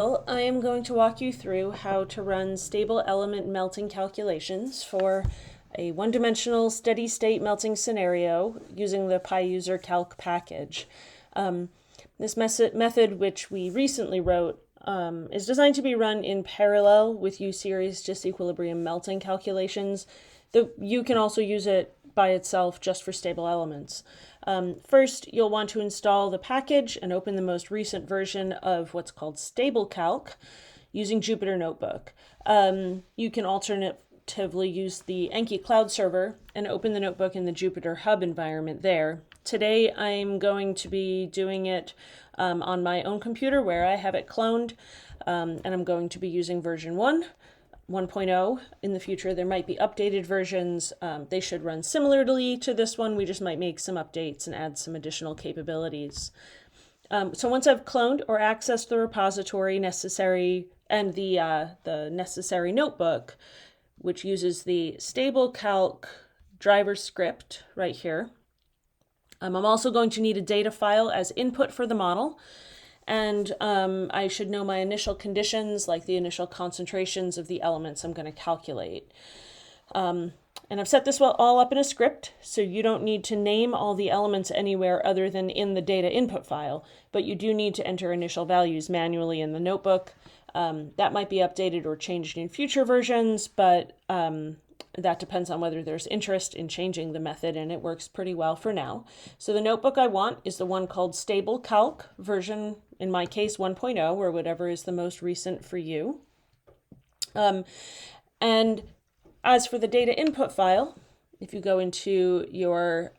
I am going to walk you through how to run stable element melting calculations for a one-dimensional steady-state melting scenario using the StableCalc package. This method, which we recently wrote, is designed to be run in parallel with U-series disequilibrium melting calculations, though you can also use it by itself just for stable elements. First, you'll want to install the package and open the most recent version of what's called StableCalc using Jupyter Notebook. You can alternatively use the Enki Cloud Server and open the notebook in the Jupyter Hub environment there. Today, I'm going to be doing it on my own computer where I have it cloned, and I'm going to be using version 1.0. In the future, there might be updated versions. They should run similarly to this one. We just might make some updates and add some additional capabilities. So once I've cloned or accessed the repository necessary and the necessary notebook, which uses the StableCalc driver script right here, I'm also going to need a data file as input for the model. And I should know my initial conditions, like the initial concentrations of the elements I'm going to calculate. And I've set this all up in a script, so you don't need to name all the elements anywhere other than in the data input file, but you do need to enter initial values manually in the notebook. That might be updated or changed in future versions, but that depends on whether there's interest in changing the method, and it works pretty well for now. So the notebook I want is the one called StableCalc version, in my case 1.0, or whatever is the most recent for you. And as for the data input file, if you go into your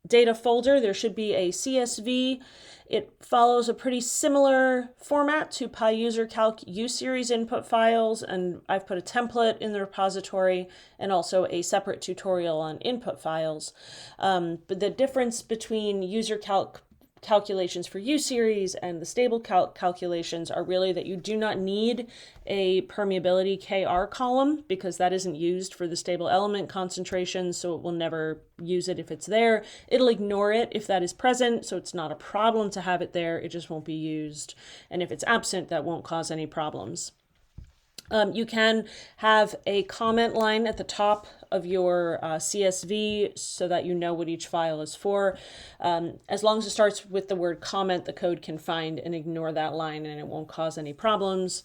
data folder, there should be a CSV. It follows a pretty similar format to PyUserCalc U-series input files, and I've put a template in the repository and also a separate tutorial on input files. But the difference between UserCalc calculations for U-series and the StableCalc calculations are really that you do not need a permeability KR column because that isn't used for the stable element concentration, so it will never use it if it's there. It'll ignore it if that is present, so it's not a problem to have it there, it just won't be used. And if it's absent, that won't cause any problems. You can have a comment line at the top of your CSV so that you know what each file is for. As long as it starts with the word comment, the code can find and ignore that line and it won't cause any problems.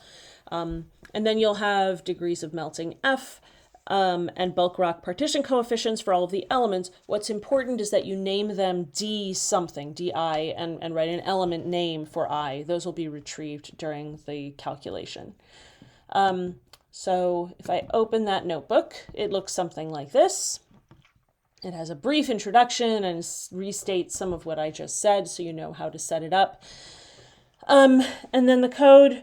And then you'll have degrees of melting F and bulk rock partition coefficients for all of the elements. What's important is that you name them D something, DI, and write an element name for I. Those will be retrieved during the calculation. So if I open that notebook, it looks something like this. It has a brief introduction and restates some of what I just said, so you know how to set it up. And then the code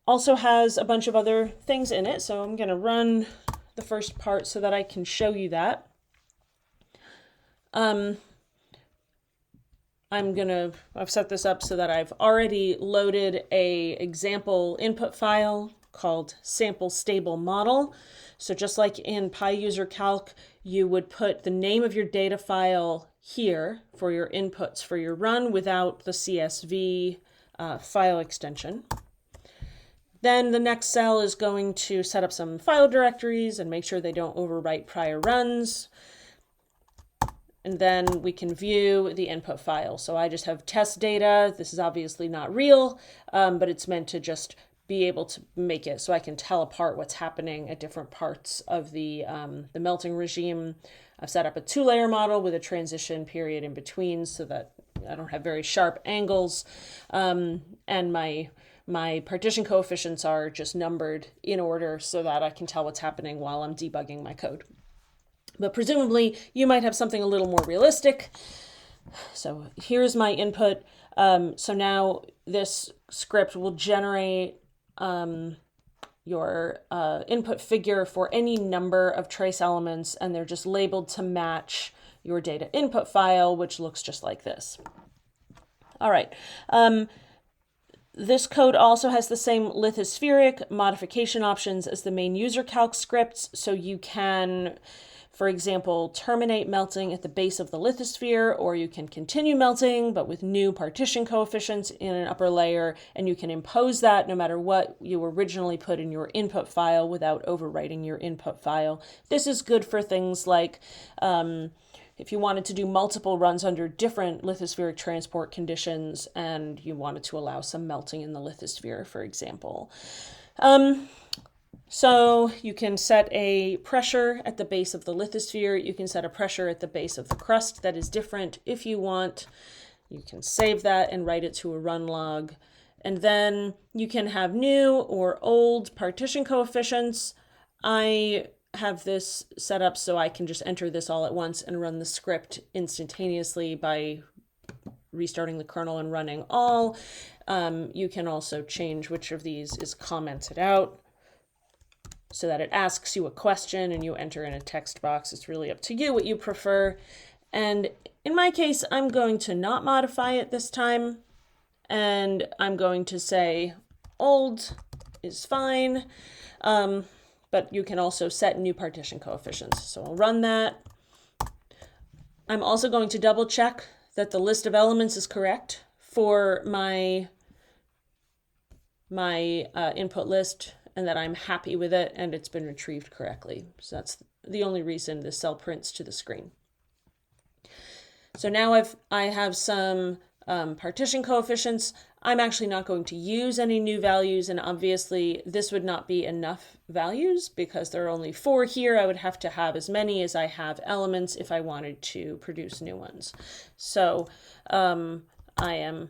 also has a bunch of other things in it, so I'm going to run the first part so that I can show you that. I've set this up so that I've already loaded a example input file called sample stable model. So just like in PyUserCalc, you would put the name of your data file here for your inputs for your run without the CSV file extension. Then the next cell is going to set up some file directories and make sure they don't overwrite prior runs. And then we can view the input file. So I just have test data. This is obviously not real, but it's meant to just be able to make it so I can tell apart what's happening at different parts of the melting regime. I've set up a 2-layer model with a transition period in between so that I don't have very sharp angles. And my partition coefficients are just numbered in order so that I can tell what's happening while I'm debugging my code. But presumably you might have something a little more realistic. So here's my input. So now this script will generate your input figure for any number of trace elements, and they're just labeled to match your data input file, which looks just like this. All right. This code also has the same lithospheric modification options as the main UserCalc scripts, so you can for example, terminate melting at the base of the lithosphere, or you can continue melting, but with new partition coefficients in an upper layer, and you can impose that no matter what you originally put in your input file without overwriting your input file. This is good for things like if you wanted to do multiple runs under different lithospheric transport conditions and you wanted to allow some melting in the lithosphere, for example. So you can set a pressure at the base of the lithosphere. You can set a pressure at the base of the crust that is different if you want. You can save that and write it to a run log. And then you can have new or old partition coefficients. I have this set up so I can just enter this all at once and run the script instantaneously by restarting the kernel and running all. You can also change which of these is commented out, so that it asks you a question and you enter in a text box. It's really up to you what you prefer. And in my case, I'm going to not modify it this time. And I'm going to say old is fine. But you can also set new partition coefficients. So I'll run that. I'm also going to double check that the list of elements is correct for my input list, and that I'm happy with it and it's been retrieved correctly. So that's the only reason the cell prints to the screen. So now I have some partition coefficients. I'm actually not going to use any new values, and obviously this would not be enough values because there are only 4 here. I would have to have as many as I have elements if I wanted to produce new ones. So I am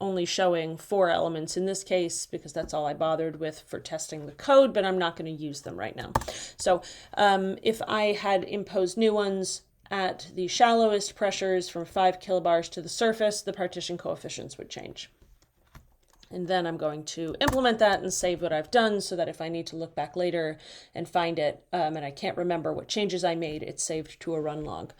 only showing 4 elements in this case because that's all I bothered with for testing the code, but I'm not going to use them right now. So if I had imposed new ones at the shallowest pressures from 5 kilobars to the surface, the partition coefficients would change. And then I'm going to implement that and save what I've done so that if I need to look back later and find it and I can't remember what changes I made, it's saved to a run log.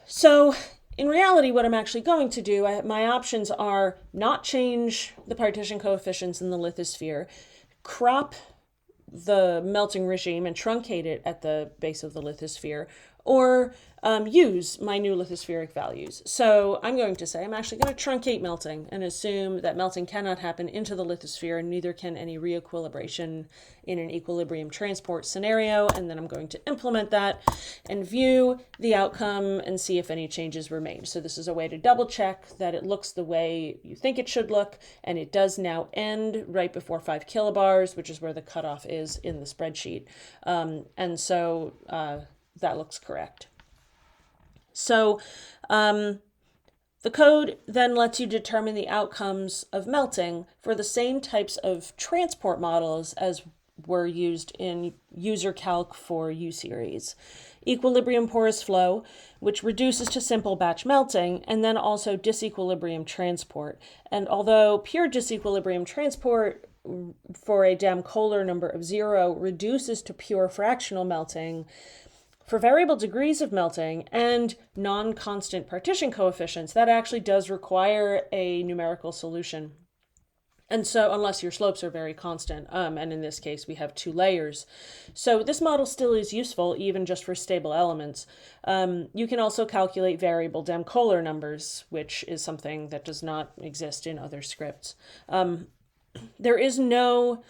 So in reality, what I'm actually going to do, my options are not change the partition coefficients in the lithosphere, crop the melting regime and truncate it at the base of the lithosphere, or use my new lithospheric values. So I'm going to say I'm actually going to truncate melting and assume that melting cannot happen into the lithosphere, and neither can any reequilibration in an equilibrium transport scenario. And then I'm going to implement that and view the outcome and see if any changes were made. So this is a way to double check that it looks the way you think it should look, and it does now end right before 5 kilobars, which is where the cutoff is in the spreadsheet. And so that looks correct. So the code then lets you determine the outcomes of melting for the same types of transport models as were used in StableCalc for U-series. Equilibrium porous flow, which reduces to simple batch melting, and then also disequilibrium transport. And although pure disequilibrium transport for a Damn-Kohler number of 0 reduces to pure fractional melting, for variable degrees of melting and non-constant partition coefficients, that actually does require a numerical solution. And so, unless your slopes are very constant, and in this case we have 2 layers. So this model still is useful even just for stable elements. You can also calculate variable Damn-Kohler numbers, which is something that does not exist in other scripts. There is no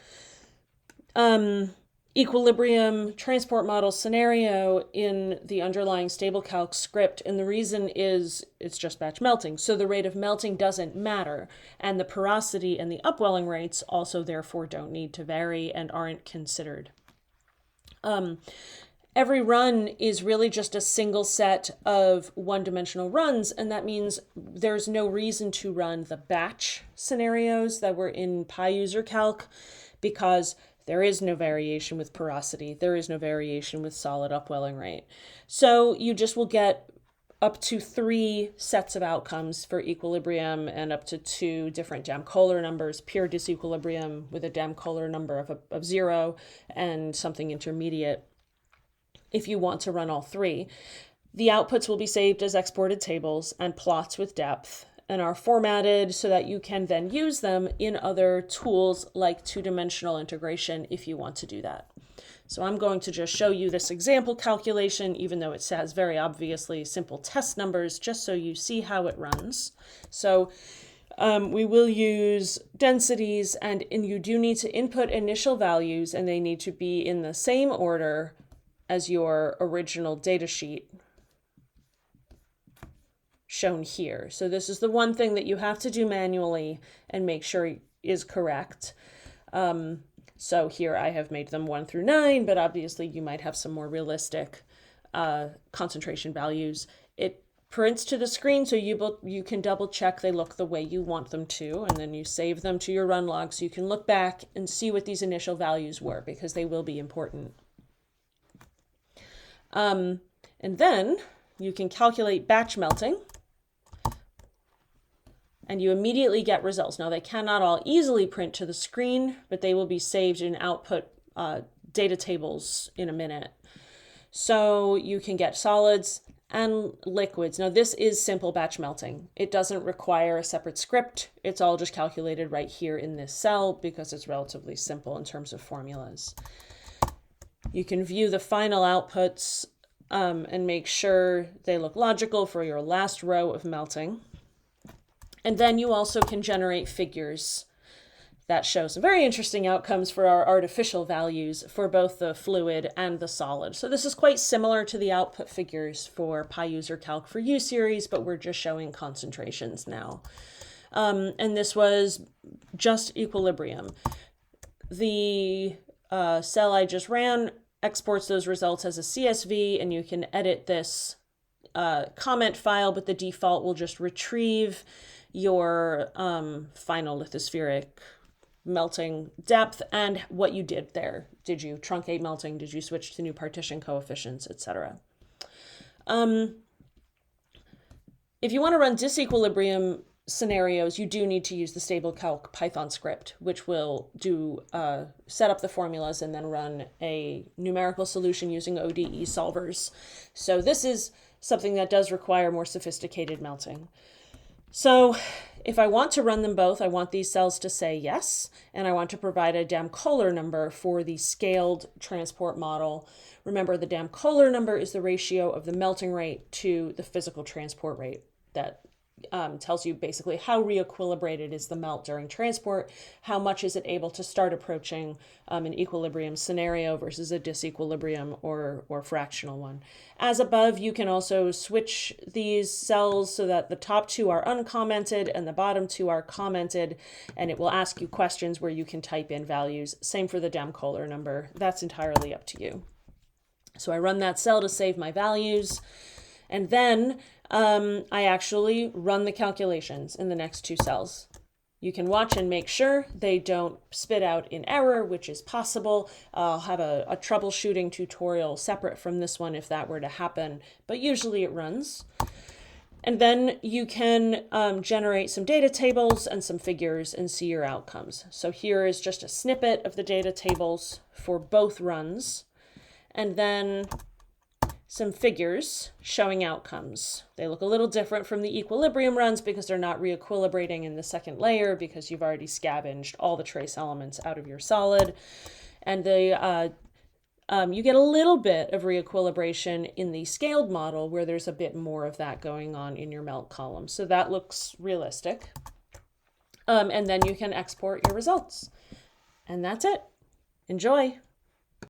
equilibrium transport model scenario in the underlying StableCalc script, and the reason is it's just batch melting, so the rate of melting doesn't matter, and the porosity and the upwelling rates also therefore don't need to vary and aren't considered. Every run is really just a single set of one-dimensional runs, and that means there's no reason to run the batch scenarios that were in PyUserCalc, because there is no variation with porosity. There is no variation with solid upwelling rate. So you just will get up to 3 sets of outcomes for equilibrium and up to 2 different Damn-Kohler numbers, pure disequilibrium with a Damn-Kohler number of 0 and something intermediate if you want to run all 3. The outputs will be saved as exported tables and plots with depth, and are formatted so that you can then use them in other tools like 2-dimensional integration if you want to do that. So I'm going to just show you this example calculation, even though it has very obviously simple test numbers, just so you see how it runs. So we will use densities, and you do need to input initial values, and they need to be in the same order as your original data sheet shown here. So this is the one thing that you have to do manually and make sure is correct. So here I have made them 1 through 9, but obviously you might have some more realistic concentration values. It prints to the screen, so you can double check they look the way you want them to, and then you save them to your run log so you can look back and see what these initial values were, because they will be important. And then you can calculate batch melting, and you immediately get results. Now, they cannot all easily print to the screen, but they will be saved in output data tables in a minute. So you can get solids and liquids. Now, this is simple batch melting. It doesn't require a separate script. It's all just calculated right here in this cell because it's relatively simple in terms of formulas. You can view the final outputs and make sure they look logical for your last row of melting. And then you also can generate figures that show some very interesting outcomes for our artificial values for both the fluid and the solid. So this is quite similar to the output figures for PyUserCalc for U series, but we're just showing concentrations now. And this was just equilibrium. The cell I just ran exports those results as a CSV, and you can edit this comment file, but the default will just retrieve your final lithospheric melting depth and what you did there. Did you truncate melting? Did you switch to new partition coefficients, etc.? If you want to run disequilibrium scenarios, you do need to use the StableCalc Python script, which will set up the formulas and then run a numerical solution using ODE solvers. So this is something that does require more sophisticated melting. So if I want to run them both, I want these cells to say yes, and I want to provide a Damn-Kohler number for the scaled transport model. Remember, the Damn-Kohler number is the ratio of the melting rate to the physical transport rate that tells you basically how re-equilibrated is the melt during transport, how much is it able to start approaching an equilibrium scenario versus a disequilibrium or fractional one. As above, you can also switch these cells so that the top two are uncommented and the bottom two are commented, and it will ask you questions where you can type in values. Same for the Damn-Kohler number. That's entirely up to you. So I run that cell to save my values, and then I actually run the calculations in the next two cells. You can watch and make sure they don't spit out in error, which is possible. I'll have a troubleshooting tutorial separate from this one if that were to happen, but usually it runs. And then you can generate some data tables and some figures and see your outcomes. So here is just a snippet of the data tables for both runs, and then some figures showing outcomes. They look a little different from the equilibrium runs because they're not re-equilibrating in the second layer because you've already scavenged all the trace elements out of your solid. And you get a little bit of re-equilibration in the scaled model where there's a bit more of that going on in your melt column. So that looks realistic. And then you can export your results. And that's it. Enjoy.